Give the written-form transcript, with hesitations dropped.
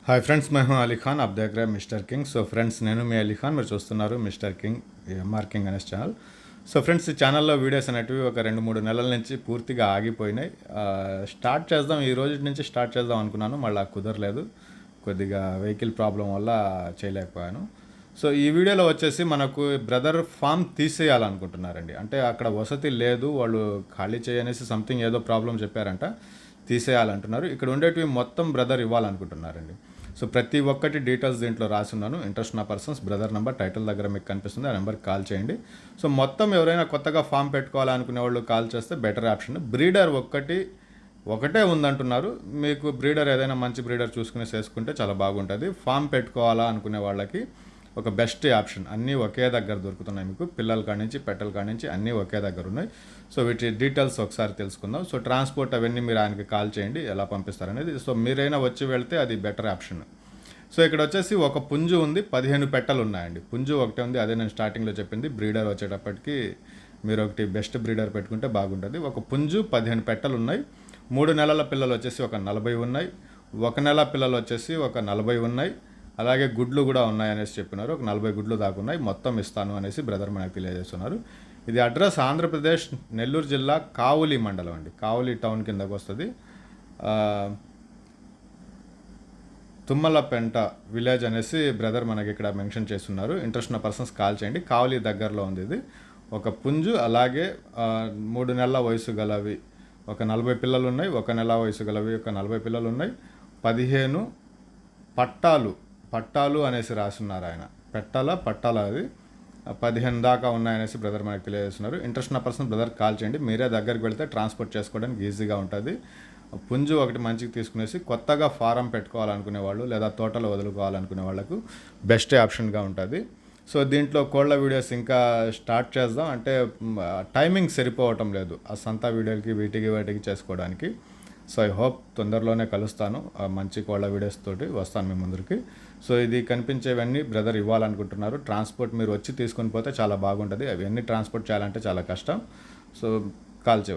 Hi friends, मैं हूं अली खान। आप देख रहे हैं मिस्टर किंग। సో ఫ్రెండ్స్, నేను మీ అలీ ఖాన్, మీరు చూస్తున్నారు మిస్టర్ కింగ్ మార్కింగ్ అనే ఛానల్. సో ఫ్రెండ్స్, ఈ ఛానల్లో వీడియోస్ అనేటివి ఒక 2-3 నెలల నుంచి పూర్తిగా ఆగిపోయినాయి. స్టార్ట్ చేద్దాం, ఈ రోజు నుంచి స్టార్ట్ చేద్దాం అనుకున్నాను, మళ్ళీ కుదరలేదు. కొద్దిగా వెహికల్ ప్రాబ్లం వల్ల చేయలేకపోయాను. సో ఈ వీడియోలో వచ్చేసి మనకు బ్రదర్ ఫామ్ తీసేయాలనుకుంటున్నారండి. అంటే అక్కడ వసతి లేదు, వాళ్ళు ఖాళీ చేయనేసి సంథింగ్ ఏదో ప్రాబ్లం చెప్పారంట, తీసేయాలంటున్నారు. ఇక్కడ ఉండేటివి మొత్తం బ్రదర్ ఇవ్వాలనుకుంటున్నారండి. సో ప్రతి ఒక్కటి డీటెయిల్స్ దీంట్లో రాసున్నాను. ఇంట్రెస్ట్ ఉన్న పర్సన్స్ బ్రదర్ నెంబర్ టైటిల్ దగ్గర మీకు కనిపిస్తుంది, ఆ నెంబర్కి కాల్ చేయండి. సో మొత్తం ఎవరైనా కొత్తగా ఫామ్ పెట్టుకోవాలనుకునే వాళ్ళు కాల్ చేస్తే బెటర్ ఆప్షన్. బ్రీడర్ ఒకటే ఉందంటున్నారు. మీకు బ్రీడర్ ఏదైనా మంచి బ్రీడర్ చూసుకుని చేసుకుంటే చాలా బాగుంటుంది. ఫామ్ పెట్టుకోవాలా అనుకునే వాళ్ళకి ఒక బెస్ట్ ఆప్షన్. అన్నీ ఒకే దగ్గర దొరుకుతున్నాయి మీకు, పిల్లల కాడి నుంచి పెట్టల కాడి నుంచి అన్నీ ఒకే దగ్గర ఉన్నాయి. సో వీటి డీటెయిల్స్ ఒకసారి తెలుసుకుందాం. సో ట్రాన్స్పోర్ట్ అవన్నీ మీరు ఆయనకి కాల్ చేయండి, ఎలా పంపిస్తారనేది. సో మీరైనా వచ్చి వెళ్తే అది బెటర్ ఆప్షన్. సో ఇక్కడ వచ్చేసి ఒక పుంజు ఉంది, 15 పెట్టలు ఉన్నాయండి. పుంజు ఒకటే ఉంది, అదే నేను స్టార్టింగ్లో చెప్పింది. బ్రీడర్ వచ్చేటప్పటికి మీరు ఒకటి బెస్ట్ బ్రీడర్ పెట్టుకుంటే బాగుంటుంది. ఒక పుంజు 15 పెట్టలు ఉన్నాయి. 3 నెలల పిల్లలు వచ్చేసి ఒక 40 ఉన్నాయి. 1 నెల పిల్లలు వచ్చేసి ఒక 40 ఉన్నాయి. అలాగే గుడ్లు కూడా ఉన్నాయనేసి చెప్పినారు, ఒక 40 గుడ్లు దాకా ఉన్నాయి. మొత్తం ఇస్తాను అనేసి బ్రదర్ మనకు తెలియజేస్తున్నారు. ఇది అడ్రస్ ఆంధ్రప్రదేశ్ నెల్లూరు జిల్లా కావులి మండలం అండి. కావులి టౌన్ కిందకు వస్తుంది. తుమ్మలపెంట విలేజ్ అనేసి బ్రదర్ మనకి ఇక్కడ మెన్షన్ చేస్తున్నారు. ఇంట్రెస్ట్ ఉన్న పర్సన్స్ కాల్ చేయండి. కావులి దగ్గరలో ఉంది ఇది. ఒక పుంజు, అలాగే 3 నెలల వయసు గలవి ఒక 40 పిల్లలు ఉన్నాయి. 1 నెల వయసు గలవి ఒక 40 పిల్లలు ఉన్నాయి. 15 పట్టాలు అనేసి రాస్తున్నారు ఆయన. పట్టాల అది 15 దాకా ఉన్నాయనేసి బ్రదర్ మనకు తెలియజేస్తున్నారు. ఇంట్రెస్ట్ ఉన్న పర్సన్ బ్రదర్ కాల్ చేయండి. మీరే దగ్గరికి వెళ్తే ట్రాన్స్పోర్ట్ చేసుకోవడానికి ఈజీగా ఉంటుంది. పుంజు ఒకటి మంచిగా తీసుకునేసి కొత్తగా ఫారం పెట్టుకోవాలనుకునే వాళ్ళు లేదా తోటలో వదులుకోవాలనుకునే వాళ్ళకు బెస్ట్ ఆప్షన్గా ఉంటుంది. సో దీంట్లో కోళ్ళ వీడియోస్ ఇంకా స్టార్ట్ చేద్దాం అంటే టైమింగ్ సరిపోవటం లేదు ఆ సంత వీడియోలకి వీటికి చేసుకోవడానికి. సో ఐ హోప్ తొందరలోనే కలుస్తాను, మంచి కోళ్ళ వీడియోస్ తోటి వస్తాను మీ ముందరికి. సో ఇది కనిపించేవన్నీ బ్రదర్ ఇవ్వాలనుకుంటున్నారు. ట్రాన్స్పోర్ట్ మీరు వచ్చి తీసుకొని పోతే చాలా బాగుంటుంది. అవన్నీ ట్రాన్స్పోర్ట్ చేయాలంటే చాలా కష్టం. సో కాల్ చేయవచ్చు.